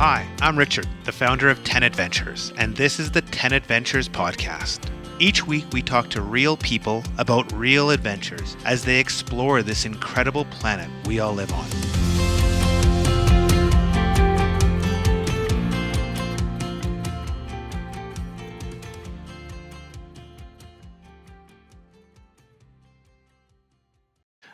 Hi, I'm Richard, the founder of 10 Adventures, and this is the 10 Adventures podcast. Each week we talk to real people about real adventures as they explore this incredible planet we all live on.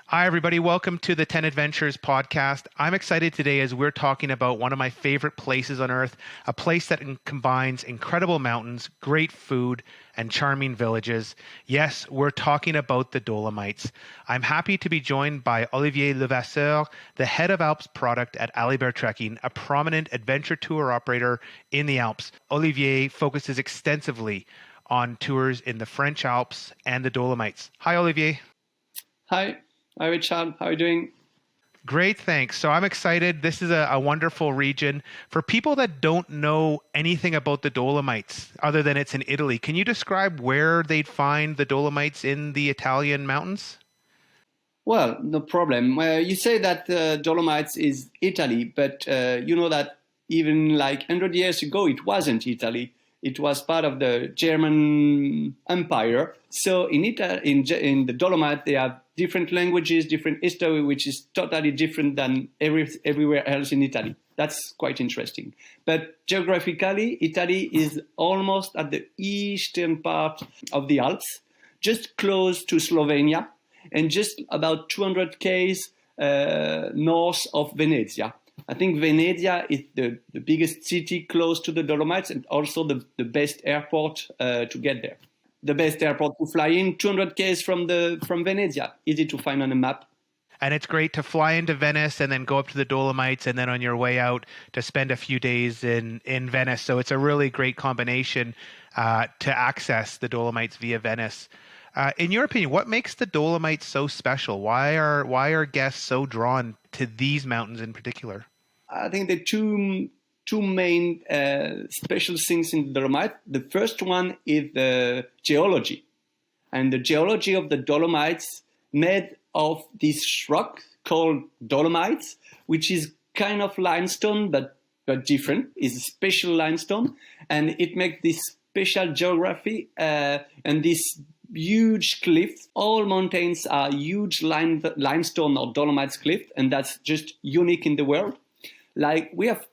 Hi, everybody. Welcome to the 10 Adventures podcast. I'm excited today as we're talking about one of my favorite places on Earth, a place that combines incredible mountains, great food, and charming villages. Yes, we're talking about the Dolomites. I'm happy to be joined by Olivier Levasseur, the head of Alps product at Allibert Trekking, a prominent adventure tour operator in the Alps. Olivier focuses extensively on tours in the French Alps and the Dolomites. Hi, Olivier. Hi. Hi, Richard. How are you doing? Great, thanks. So I'm excited. This is a wonderful region. For people that don't know anything about the Dolomites, other than it's in Italy, can you describe where they'd find the Dolomites in the Italian mountains? Well, no problem. You say that Dolomites is Italy, but you know that even like 100 years ago, it wasn't Italy. It was part of the German Empire. So in the Dolomites, they have different languages, different history, which is totally different than everywhere else in Italy. That's quite interesting. But geographically, Italy is almost at the eastern part of the Alps, just close to Slovenia, and just about 200 km north of Venezia. I think Venezia is the biggest city close to the Dolomites and also the best airport to get there. The best airport to fly in, 200 km from Venezia. Easy to find on a map. And it's great to fly into Venice and then go up to the Dolomites and then on your way out to spend a few days in Venice. So it's a really great combination to access the Dolomites via Venice. In your opinion, what makes the Dolomites so special? Why are guests so drawn to these mountains in particular? I think the two main special things in the Dolomites. The first one is the geology. And the geology of the Dolomites made of this rock called Dolomites, which is kind of limestone, but different. It's a special limestone. And it makes this special geography and this huge cliffs. All mountains are huge limestone or Dolomites cliff, and that's just unique in the world. Like we have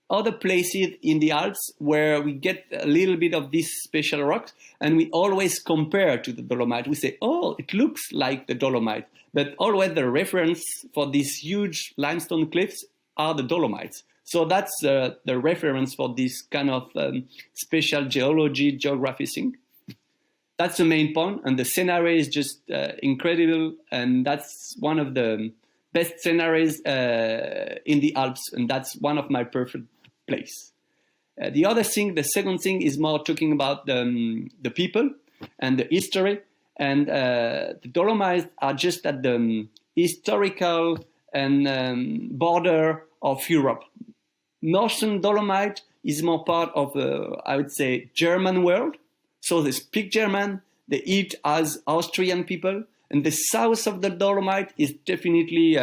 other places in the Alps where we get a little bit of these special rocks, and we always compare to the Dolomite. We say, oh, it looks like the Dolomite, but always the reference for these huge limestone cliffs are the Dolomites. So that's the reference for this kind of special geography thing. That's the main point, and the scenery is just incredible, and that's one of the best scenarios in the Alps, and that's one of my perfect place. The second thing is more talking about the people and the history, and the Dolomites are just at the historical and border of Europe. Northern Dolomite is more part of, I would say, German world. So they speak German, they eat as Austrian people, and the south of the Dolomite is definitely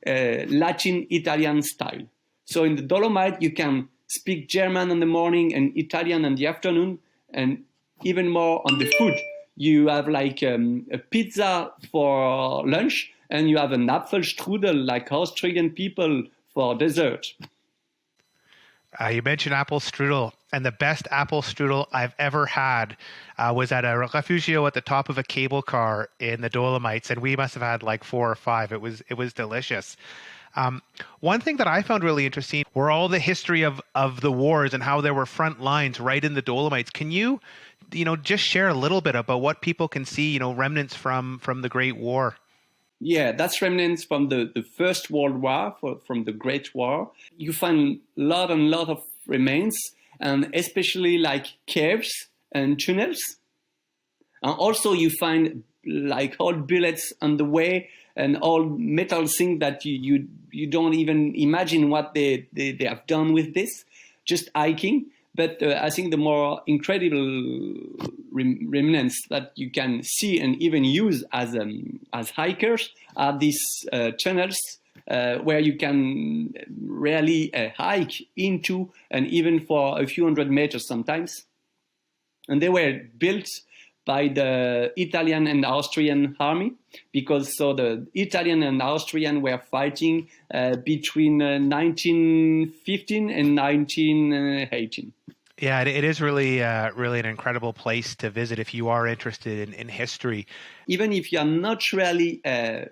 Latin Italian style. So in the Dolomite, you can speak German in the morning and Italian in the afternoon, and even more on the food. You have like a pizza for lunch, and you have an Apfelstrudel like Austrian people for dessert. You mentioned apple strudel, and the best apple strudel I've ever had was at a refugio at the top of a cable car in the Dolomites, and we must have had like 4 or 5. It was delicious. One thing that I found really interesting were all the history of the wars and how there were front lines right in the Dolomites. Can you just share a little bit about what people can see, remnants from the Great War? Yeah, that's remnants from the First World War, from the Great War. You find a lot of remains, and especially like caves and tunnels. And also you find like old bullets on the way and old metal things that you don't even imagine what they have done with this, just hiking. But I think the more incredible remnants that you can see and even use as hikers are these tunnels where you can really hike into, and even for a few hundred meters sometimes. And they were built by the Italian and Austrian army, because so the Italian and Austrian were fighting between 1915 and 1918. Yeah, it is really, really an incredible place to visit if you are interested in history. Even if you are not really a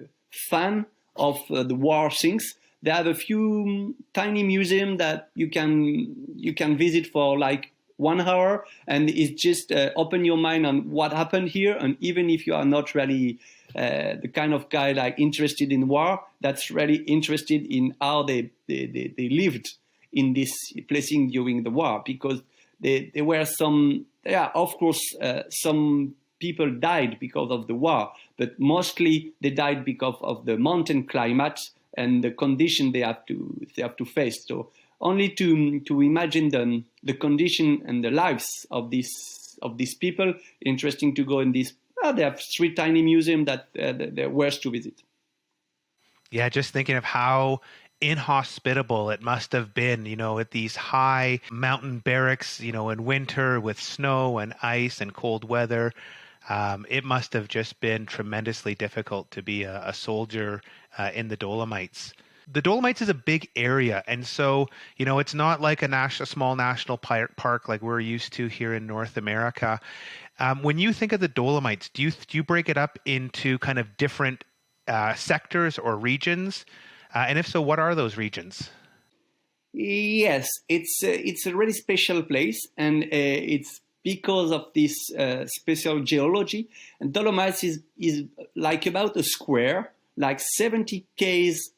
fan of the war things, they have a few tiny museums that you can visit for like 1 hour, and it's just open your mind on what happened here. And even if you are not really the kind of guy like interested in war, that's really interested in how they lived in this placing during the war, because there were some, of course, some people died because of the war, but mostly they died because of the mountain climate and the condition they have to face. So only to imagine the condition and the lives of these people, interesting to go in this. They have 3 tiny museums that they're worth to visit. Yeah, just thinking of how inhospitable it must have been, at these high mountain barracks, in winter with snow and ice and cold weather. It must have just been tremendously difficult to be a soldier in the Dolomites. The Dolomites is a big area, and so it's not like a small national park like we're used to here in North America. When you think of the Dolomites, do you break it up into kind of different sectors or regions? And if so, what are those regions? Yes, it's a really special place, and it's because of this special geology. And Dolomites is like about a square, like 70 k's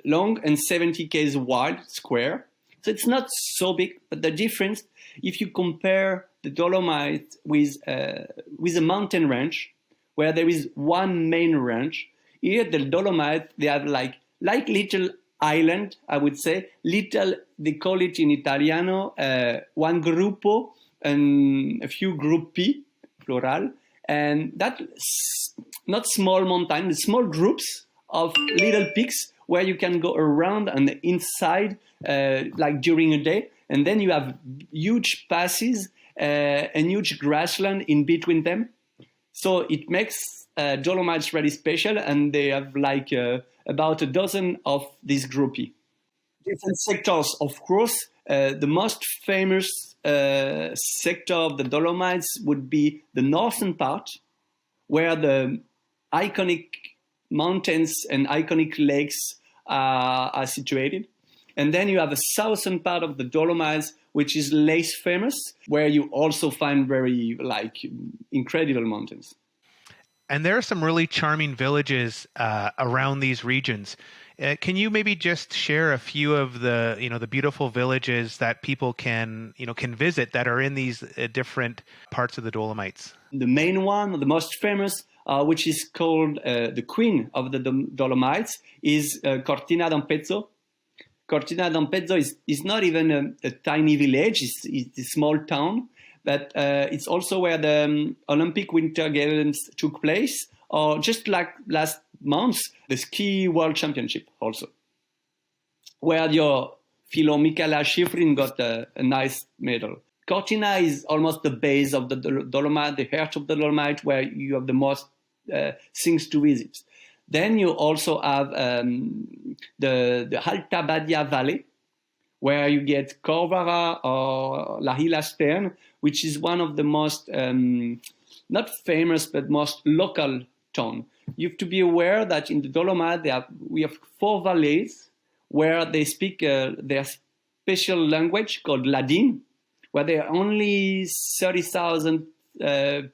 long and 70 k's wide square. So it's not so big, but the difference, if you compare the Dolomites with a mountain range, where there is one main range, here the Dolomites, they have like little island, I would say, little, they call it in Italiano, one gruppo and a few gruppi, plural, and that's not small mountains, small groups of little peaks where you can go around and inside, like during a day, and then you have huge passes and huge grassland in between them. So it makes Dolomites really special, and they have like about a dozen of these groupie. Different sectors, of course. The most famous sector of the Dolomites would be the northern part, where the iconic mountains and iconic lakes are situated. And then you have the southern part of the Dolomites, which is less famous, where you also find very incredible mountains. And there are some really charming villages around these regions. Can you maybe just share a few of the beautiful villages that people can visit that are in these different parts of the Dolomites? The main one, the most famous, which is called the Queen of the Dolomites, is Cortina d'Ampezzo. Cortina d'Ampezzo is not even a tiny village; it's a small town, but it's also where the Olympic Winter Games took place, or just like last month, the Ski World Championship also, where your Philo Michaela Schifrin got a nice medal. Cortina is almost the base of the Dolomite, the heart of the Dolomite, where you have the most things to visit. Then you also have the Alta Badia Valley, where you get Corvara or La Isla Stern, which is one of the most, not famous, but most local town. You have to be aware that in the Dolomite, we have 4 valleys where they speak their special language called Ladin, where there are only 30,000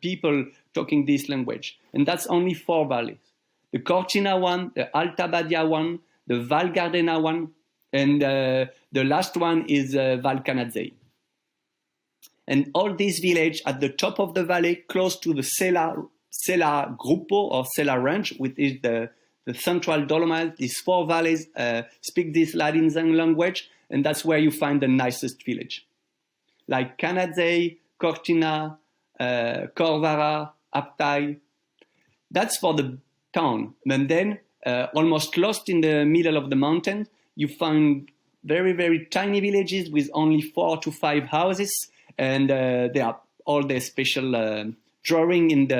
people talking this language. And that's only 4 valleys. The Cortina one, the Alta Badia one, the Val Gardena one, and the last one is Val Canazei. And all these villages at the top of the valley, close to the Sella Gruppo or Sella Range, which is the central Dolomites, these 4 valleys speak this Latin language, and that's where you find the nicest village. Like Canazei, Cortina, Corvara, Aptai. That's for the town. And then almost lost in the middle of the mountain. You find very, very tiny villages with only 4 to 5 houses, and they are all the special drawing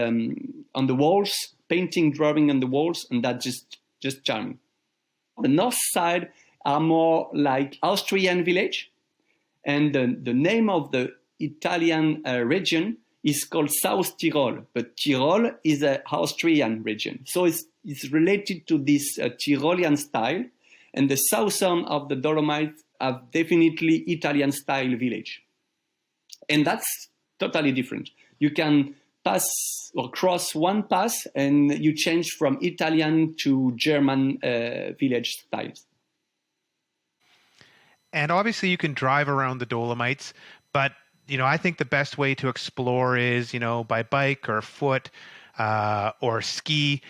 on the walls, painting drawing on the walls, and that's just charming. The north side are more like Austrian village, and the name of the Italian region is called South Tyrol, but Tyrol is an Austrian region. So it's related to this Tyrolean style, and the southern of the Dolomites have definitely Italian style village. And that's totally different. You can pass or cross one pass and you change from Italian to German village styles. And obviously you can drive around the Dolomites, but I think the best way to explore is, by bike or foot or ski.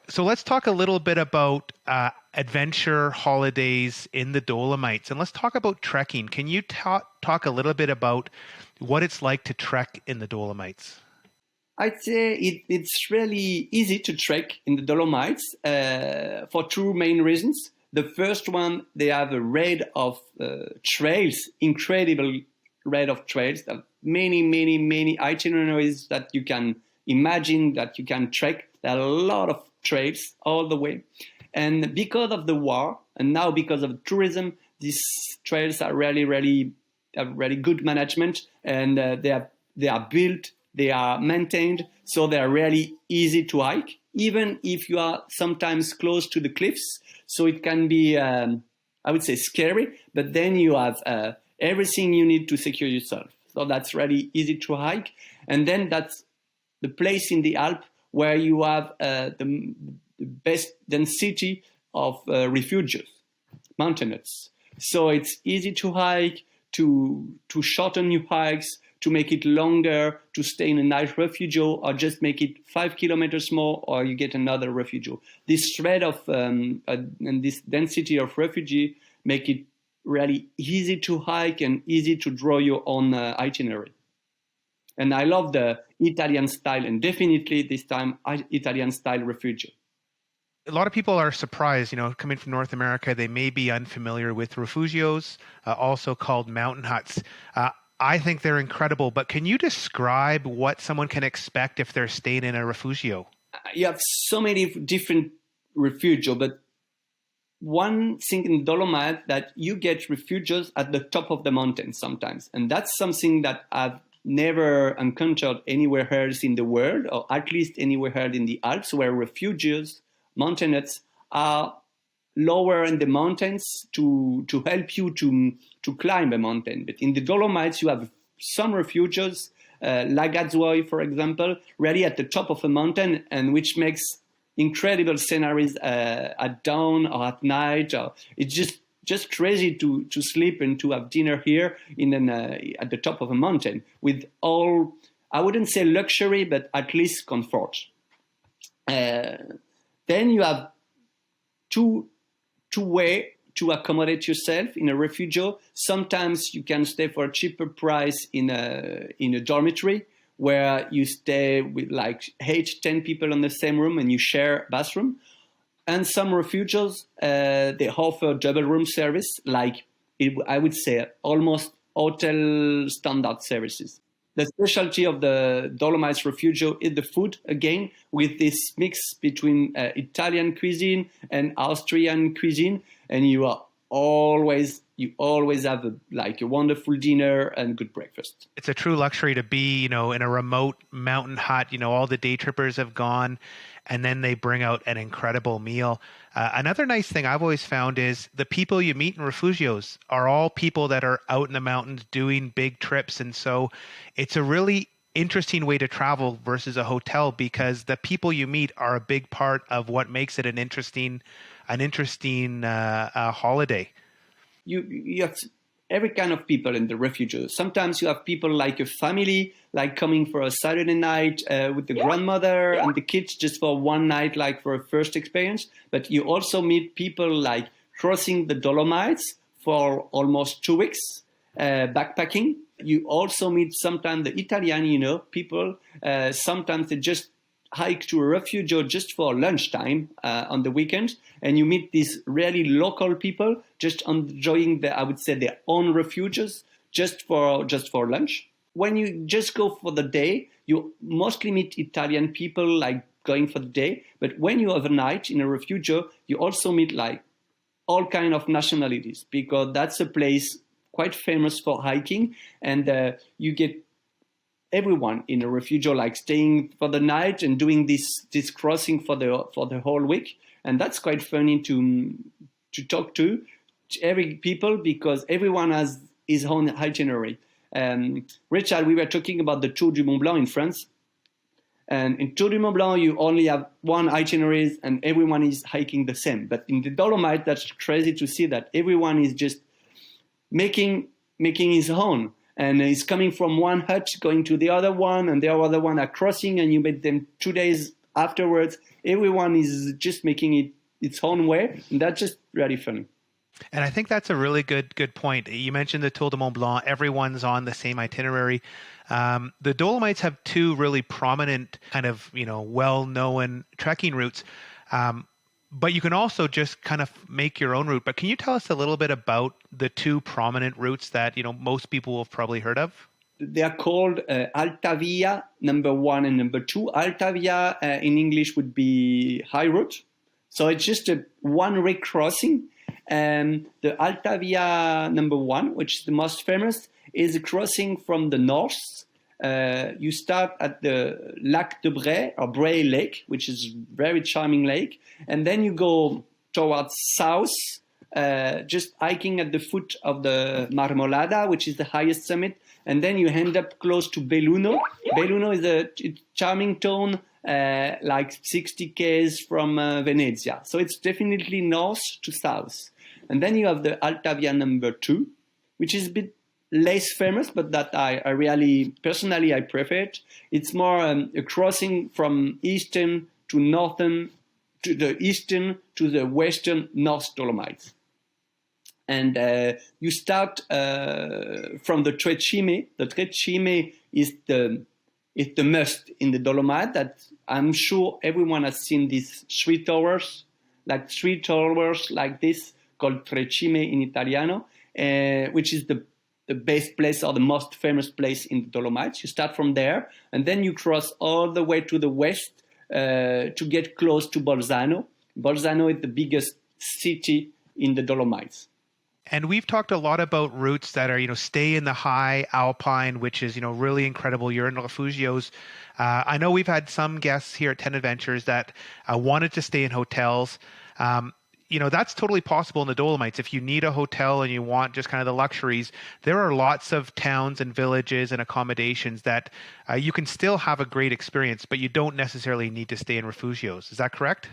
So let's talk a little bit about adventure holidays in the Dolomites, and let's talk about trekking. Can you talk a little bit about what it's like to trek in the Dolomites? I'd say it's really easy to trek in the Dolomites for two main reasons. The first one, they have a raid of trails, incredible raid of trails, many itineraries that you can imagine, that you can trek. There are a lot of trails all the way. And because of the war, and now because of tourism, these trails are really good management, and they are built, they are maintained, so they are really easy to hike, even if you are sometimes close to the cliffs. So it can be, I would say, scary, but then you have everything you need to secure yourself. So that's really easy to hike. And then that's the place in the Alps where you have the best density of refuges, mountainous. So it's easy to hike, to shorten your hikes, to make it longer, to stay in a nice refuge, or just make it 5 kilometers more, or you get another refuge. This thread of and this density of refugee make it really easy to hike and easy to draw your own itinerary. And I love the Italian style, and definitely this time Italian style refuge. A lot of people are surprised, coming from North America, they may be unfamiliar with refugios, also called mountain huts. I think they're incredible, but can you describe what someone can expect if they're staying in a refugio? You have so many different refugio, but one thing in Dolomite that you get refugios at the top of the mountain sometimes. And that's something that I've never encountered anywhere else in the world, or at least anywhere else in the Alps, where refugios, mountainets, are lower in the mountains to help you to climb a mountain. But in the Dolomites, you have some refugios, Levasseur, for example, really at the top of a mountain, and which makes incredible sceneries at dawn or at night. It's just crazy to sleep and to have dinner here at the top of a mountain with all, I wouldn't say luxury, but at least comfort. Then you have two way to accommodate yourself in a refugio. Sometimes you can stay for a cheaper price in a dormitory where you stay with like 8-10 people in the same room and you share bathroom. And some refugios, they offer double room service, I would say almost hotel standard services. The specialty of the Dolomites refugio is the food, again, with this mix between Italian cuisine and Austrian cuisine, and you always have a wonderful dinner and good breakfast. It's a true luxury to be, in a remote mountain hut. All the day trippers have gone, and then they bring out an incredible meal. Another nice thing I've always found is the people you meet in refugios are all people that are out in the mountains doing big trips. And so it's a really interesting way to travel versus a hotel, because the people you meet are a big part of what makes it an interesting holiday. You have every kind of people in the refugios. Sometimes you have people like a family, like coming for a Saturday night with the grandmother and the kids just for one night, like for a first experience. But you also meet people like crossing the Dolomites for almost 2 weeks, backpacking. You also meet sometimes the Italian, people. Sometimes they just hike to a refugio just for lunchtime on the weekend, and you meet these really local people just enjoying I would say their own refuges just for lunch. When you just go for the day, you mostly meet Italian people like going for the day. But when you overnight in a refugio, you also meet like all kind of nationalities, because that's a place quite famous for hiking, and you get everyone in a refugio like staying for the night and doing this crossing for the whole week, and that's quite funny to talk to every people, because everyone has his own itinerary. Richard, we were talking about the Tour du Mont Blanc in France. And in Tour du Mont Blanc, you only have one itinerary and everyone is hiking the same. But in the Dolomite, that's crazy to see that everyone is just making his own. And it's coming from one hut, going to the other one, and the other one are crossing, and you meet them 2 days afterwards. Everyone is just making it its own way, and that's just really funny. And I think that's a really good point. You mentioned the Tour de Mont Blanc. Everyone's on the same itinerary. The Dolomites have two really prominent kind of, well-known trekking routes. But you can also just kind of make your own route. But can you tell us a little bit about the two prominent routes that, most people have probably heard of? They are called Alta Via number 1 and number 2. Alta Via in English would be high route. So it's just a one-way crossing. And the Alta Via number 1, which is the most famous, is a crossing from the north. You start at the Lac de Bray, or Bray Lake, which is a very charming lake. And then you go towards south, just hiking at the foot of the Marmolada, which is the highest summit. And then you end up close to Belluno. Belluno is a charming town, like 60 km from Venezia. So it's definitely north to south. And then you have the Alta Via number 2, which is a bit less famous, but that I really, personally, I prefer it. It's more a crossing from eastern to northern, to the eastern to the western North Dolomites. And you start from the Trecime. The Trecime is the must in the Dolomite. That I'm sure everyone has seen these three towers like this, called Trecime in Italiano, which is the best place or the most famous place in the Dolomites. You start from there, and then you cross all the way to the west to get close to Bolzano. Bolzano is the biggest city in the Dolomites. And we've talked a lot about routes that are, stay in the high alpine, which is, really incredible. You're in refugios. I know we've had some guests here at 10 Adventures that wanted to stay in hotels. That's totally possible in the Dolomites. If you need a hotel and you want just kind of the luxuries, there are lots of towns and villages and accommodations that you can still have a great experience, but you don't necessarily need to stay in refugios. Is that correct?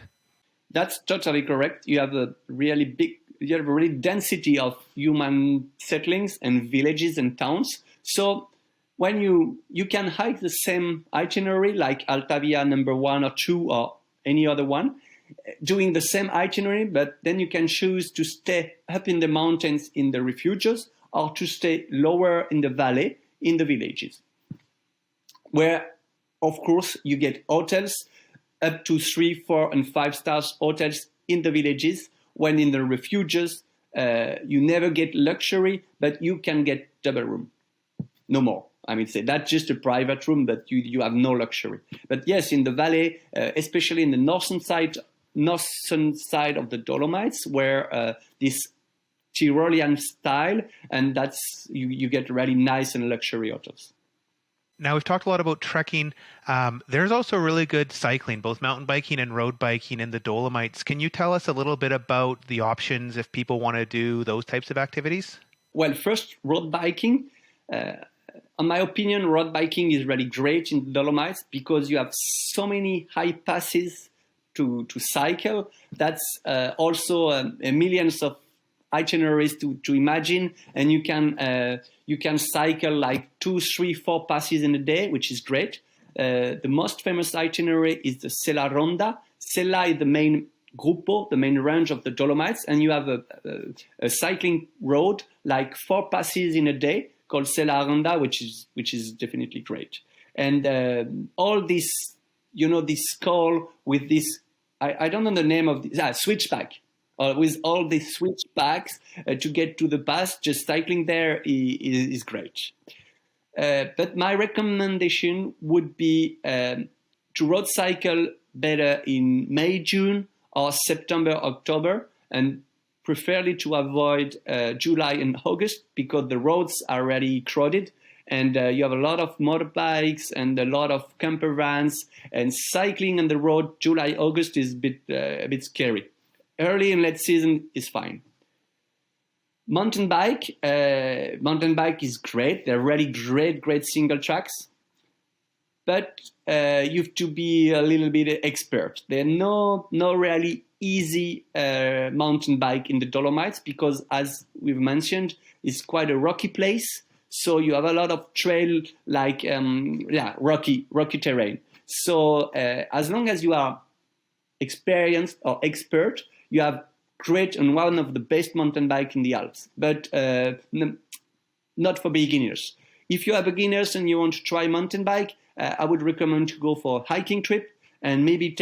That's totally correct. You have a really density of human settlings and villages and towns. So when you can hike the same itinerary like Alta Via number 1 or 2 or any other one, doing the same itinerary, but then you can choose to stay up in the mountains in the refugios or to stay lower in the valley in the villages, where, of course, you get hotels up to 3, 4, and 5 stars hotels in the villages, when in the refugios, you never get luxury, but you can get double room. No more. I mean, say that's just a private room, but you have no luxury. But yes, in the valley, especially in the northern side of the Dolomites, where this Tyrolean style, and that's you get really nice and luxury hotels. Now, we've talked a lot about trekking. There's also really good cycling, both mountain biking and road biking in the Dolomites. Can you tell us a little bit about the options if people want to do those types of activities? Well, first, road biking. In my opinion, road biking is really great in the Dolomites because you have so many high passes to cycle. That's also millions of itineraries to imagine, and you can cycle like 2, 3, 4 passes in a day, which is great. The most famous itinerary is the Sella Ronda. Sella is the main Gruppo, the main range of the Dolomites, and you have a cycling road like 4 passes in a day called Sella Ronda, which is definitely great. And all these this skull with this, I don't know the name of this, switchback. With all the switchbacks to get to the pass, just cycling there is great. But my recommendation would be to road cycle better in May, June, or September, October, and preferably to avoid July and August because the roads are already crowded and you have a lot of motorbikes and a lot of camper vans, and cycling on the road July, August is a bit scary. Early and late season is fine. Mountain bike is great. They're really great single tracks. But you have to be a little bit expert. There's no really easy mountain bike in the Dolomites because, as we've mentioned, it's quite a rocky place. So you have a lot of trail, like rocky terrain. So as long as you are experienced or expert, you have great and one of the best mountain bike in the Alps. But not for beginners. If you are beginners and you want to try mountain bike, I would recommend to go for a hiking trip and maybe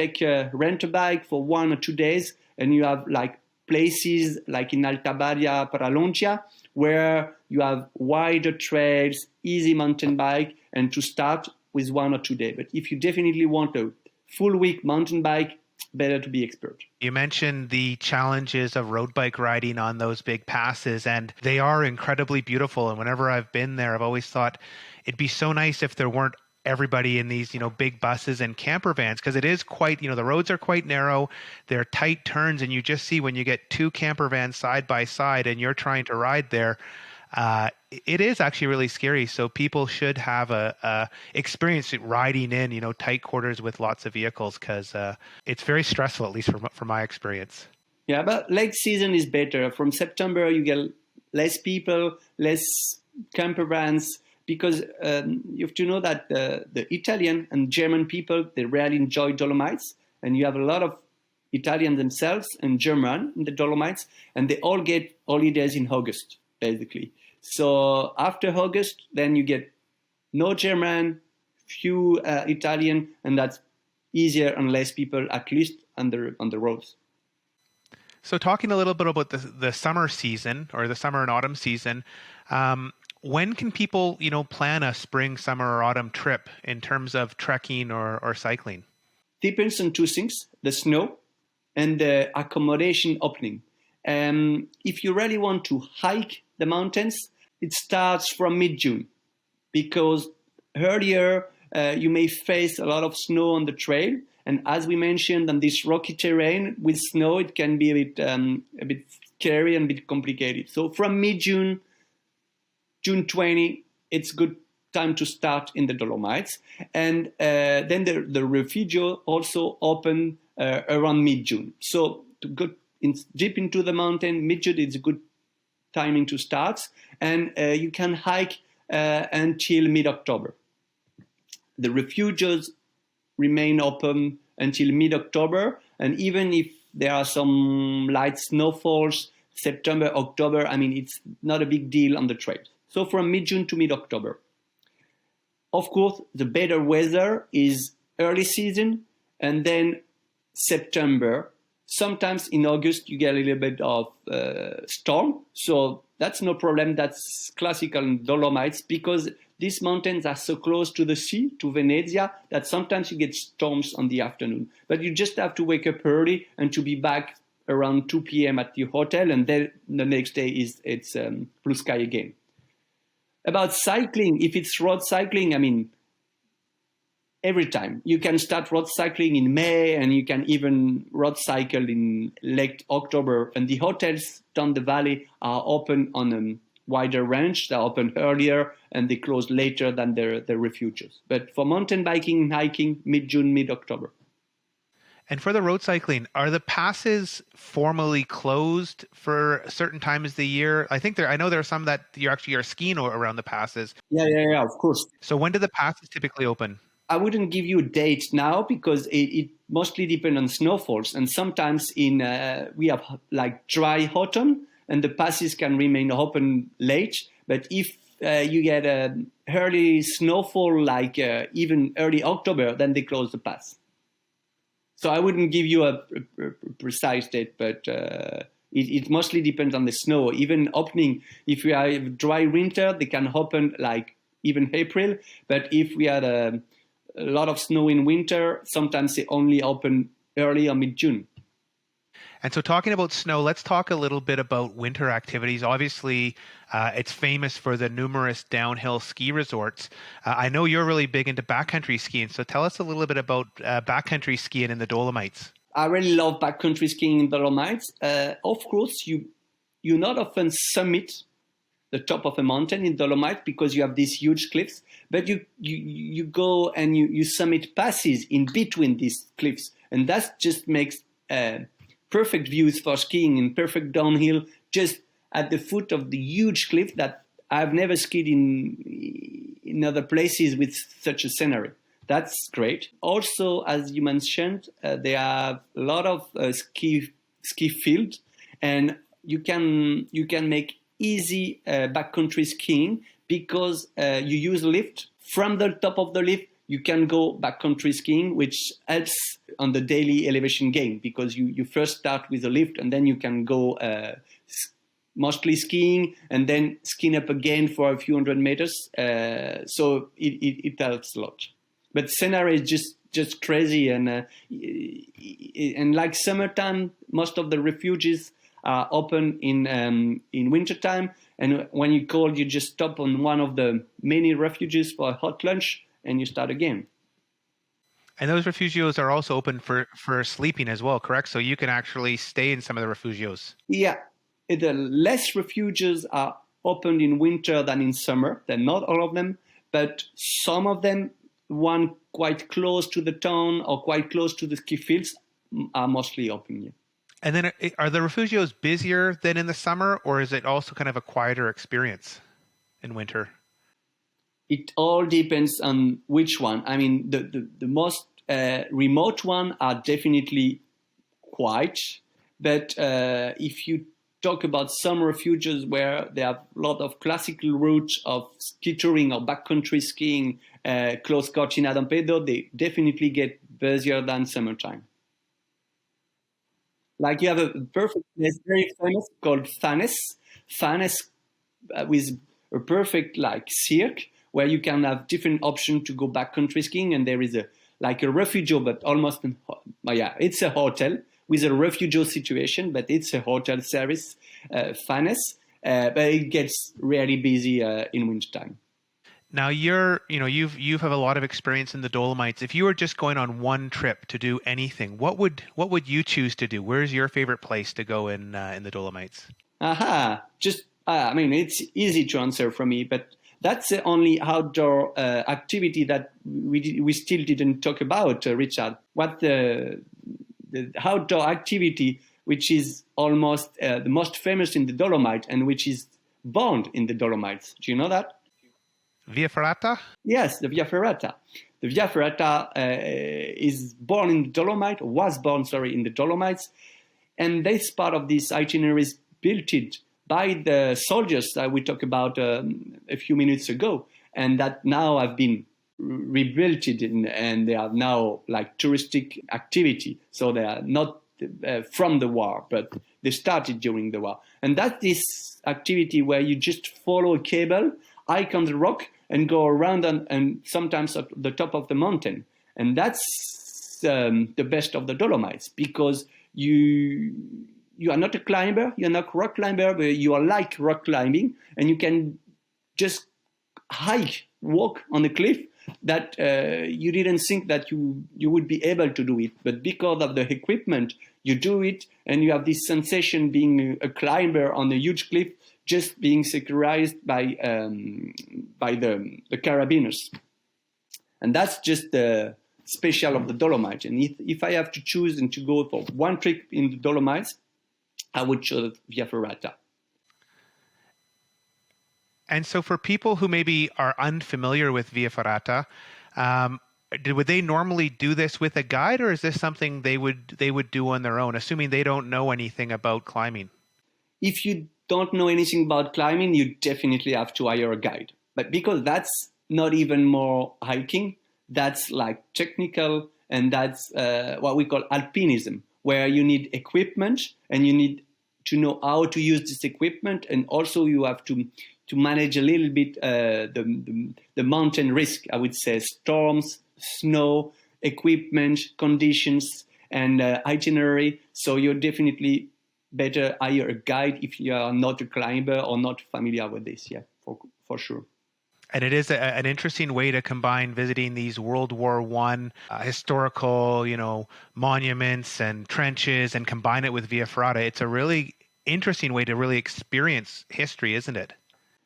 rent a bike for 1 or 2 days, and you have like places like in Alta Badia, Paralongia, where you have wider trails, easy mountain bike, and to start with 1 or 2 days. But if you definitely want a full week mountain bike, better to be expert. You mentioned the challenges of road bike riding on those big passes, and they are incredibly beautiful. And whenever I've been there, I've always thought it'd be so nice if there weren't everybody in these, big buses and camper vans, because it is quite, the roads are quite narrow, they're tight turns, and you just see when you get 2 camper vans side by side and you're trying to ride there, it is actually really scary. So people should have a experience riding in, tight quarters with lots of vehicles, because it's very stressful, at least from my experience. Yeah, but late season is better. From September, you get less people, less camper vans, because you have to know that the Italian and German people, they rarely enjoy Dolomites, and you have a lot of Italians themselves and German in the Dolomites, and they all get holidays in August, basically. So after August, then you get no German, few Italian, and that's easier and less people, at least on the roads. So talking a little bit about the summer season, or the summer and autumn season, when can people, plan a spring, summer, or autumn trip in terms of trekking or cycling? Depends on 2 things: the snow and the accommodation opening. If you really want to hike the mountains, it starts from mid-June, because earlier you may face a lot of snow on the trail. And as we mentioned, on this rocky terrain with snow, it can be a bit scary and a bit complicated. So from mid-June, June 20, it's good time to start in the Dolomites. And then the refugio also open around mid-June. So to go deep into the mountain, mid-June is a good timing to start. And you can hike until mid-October. The refugios remain open until mid-October. And even if there are some light snowfalls, September, October, it's not a big deal on the trail. So from mid-June to mid-October. Of course, the better weather is early season and then September. Sometimes in August, you get a little bit of storm. So that's no problem. That's classical in Dolomites, because these mountains are so close to the sea, to Venezia, that sometimes you get storms on the afternoon. But you just have to wake up early and to be back around 2 p.m. at the hotel. And then the next day it's blue sky again. About cycling, if it's road cycling, every time. You can start road cycling in May, and you can even road cycle in late October. And the hotels down the valley are open on a wider range. They're open earlier, and they close later than the refugios. But for mountain biking and hiking, mid-June, mid-October. And for the road cycling, are the passes formally closed for certain times of the year? I know there are some that you're skiing around the passes. Yeah, of course. So when do the passes typically open? I wouldn't give you a date now, because it mostly depends on snowfalls. And sometimes we have like dry autumn, and the passes can remain open late. But if you get early snowfall, like even early October, then they close the pass. So I wouldn't give you a precise date, but it mostly depends on the snow. Even opening, if we have dry winter, they can open like even April. But if we had a lot of snow in winter, sometimes they only open early or mid-June. And so talking about snow, let's talk a little bit about winter activities. Obviously, it's famous for the numerous downhill ski resorts. I know you're really big into backcountry skiing, so tell us a little bit about backcountry skiing in the Dolomites. I really love backcountry skiing in Dolomites. Of course, you not often summit the top of a mountain in Dolomites because you have these huge cliffs, but you go and you summit passes in between these cliffs, and that just makes perfect views for skiing and perfect downhill just at the foot of the huge cliff that I've never skied in other places with such a scenery. That's great. Also, as you mentioned, there are a lot of ski fields, and you can make easy backcountry skiing because you use lift. From the top of the lift, you can go backcountry skiing, which helps on the daily elevation gain because you first start with a lift and then you can go mostly skiing and then skiing up again for a few hundred meters. So it helps a lot. But scenery is just crazy, and like summertime, most of the refuges are open in wintertime. And when you're cold, you just stop on one of the many refuges for a hot lunch, and you start again. And those refugios are also open for sleeping as well, correct? So you can actually stay in some of the refugios. Yeah, the less refuges are open in winter than in summer. They're not all of them, but some of them, one quite close to the town or quite close to the ski fields, are mostly open. Yeah. And then are the refugios busier than in the summer, or is it also kind of a quieter experience in winter? It all depends on which one. I mean, the most remote one are definitely quiet, but if you talk about some refuges where there are a lot of classical routes of ski touring or backcountry skiing close Cortina d'Ampezzo, they definitely get busier than summertime. Like you have a perfect place, very famous, called Fannes. Fannes with a perfect like cirque where you can have different options to go backcountry skiing, and there is a refugio, but almost it's a hotel with a refugio situation, but it's a hotel service, Fannes, but it gets really busy in wintertime. Now you have a lot of experience in the Dolomites. If you were just going on one trip to do anything, what would you choose to do? Where's your favorite place to go in the Dolomites? I mean, it's easy to answer for me, but that's the only outdoor activity that we still didn't talk about, Richard. What the outdoor activity which is almost the most famous in the Dolomites and which is born in the Dolomites. Do you know that? Via Ferrata? Yes, the Via Ferrata. The Via Ferrata was born in the Dolomites, and this part of this itinerary is built it by the soldiers that we talked about a few minutes ago, and that now have been rebuilt it and they are now like touristic activity. So they are not from the war, but they started during the war. And that's this activity where you just follow a cable, hike on the rock, and go around and sometimes at the top of the mountain. And that's the best of the Dolomites, because you are not a climber, you're not a rock climber, but you are like rock climbing, and you can just walk on a cliff that you didn't think that you would be able to do it. But because of the equipment, you do it, and you have this sensation being a climber on a huge cliff, just being securized by the carabiners. And that's just the special of the Dolomites. And if I have to choose and to go for one trip in the Dolomites, I would choose Via Ferrata. And so for people who maybe are unfamiliar with Via Ferrata, would they normally do this with a guide, or is this something they would do on their own, assuming they don't know anything about climbing? If you don't know anything about climbing, you definitely have to hire a guide. But because that's not even more hiking, that's like technical and that's what we call alpinism, where you need equipment and you need to know how to use this equipment, and also you have to manage a little bit the mountain risk, I would say, storms, snow, equipment, conditions, and itinerary. So you're definitely better hire a guide if you are not a climber or not familiar with this. Yeah, for sure. And it is an interesting way to combine visiting these World War I historical, monuments and trenches, and combine it with Via Ferrata. It's a really interesting way to really experience history, isn't it?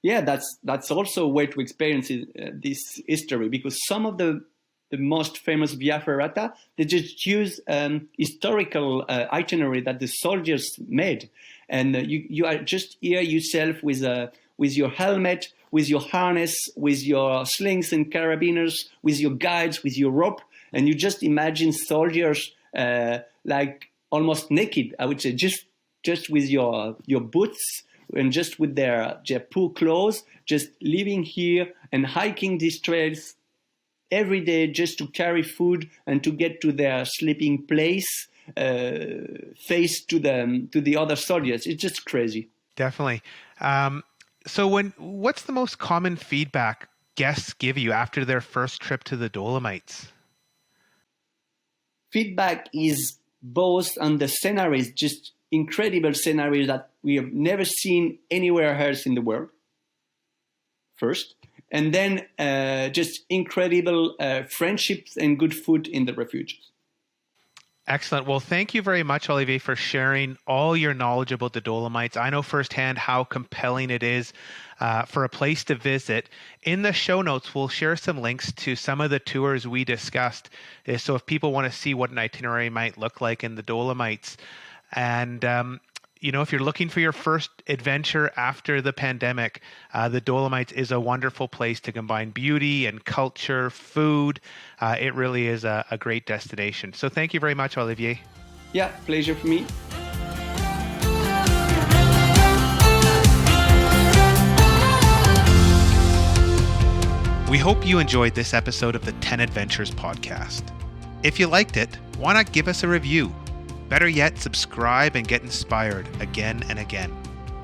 Yeah, that's also a way to experience this history, because some of the most famous Via Ferrata, they just use historical itinerary that the soldiers made, and you are just here yourself with your helmet, with your harness, with your slings and carabiners, with your guides, with your rope, and you just imagine soldiers like almost naked, I would say, just with your boots and just with their poor clothes, just living here and hiking these trails every day just to carry food and to get to their sleeping place, face to the other soldiers. It's just crazy. Definitely. So what's the most common feedback guests give you after their first trip to the Dolomites? Feedback is both on the sceneries, just incredible sceneries that we have never seen anywhere else in the world, first. And then just incredible friendships and good food in the refuges. Excellent. Well, thank you very much, Olivier, for sharing all your knowledge about the Dolomites. I know firsthand how compelling it is for a place to visit. In the show notes, we'll share some links to some of the tours we discussed. So if people want to see what an itinerary might look like in the Dolomites. And, if you're looking for your first adventure after the pandemic, the Dolomites is a wonderful place to combine beauty and culture, food. It really is a great destination. So thank you very much, Olivier. Yeah, pleasure for me. We hope you enjoyed this episode of the 10 Adventures podcast. If you liked it, why not give us a review? Better yet, subscribe and get inspired again and again.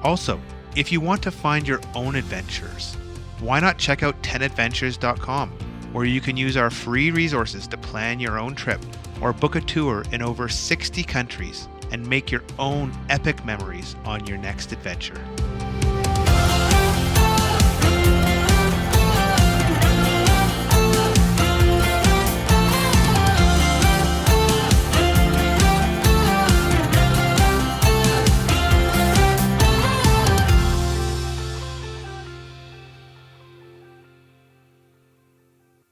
Also, if you want to find your own adventures, why not check out 10adventures.com, where you can use our free resources to plan your own trip or book a tour in over 60 countries and make your own epic memories on your next adventure.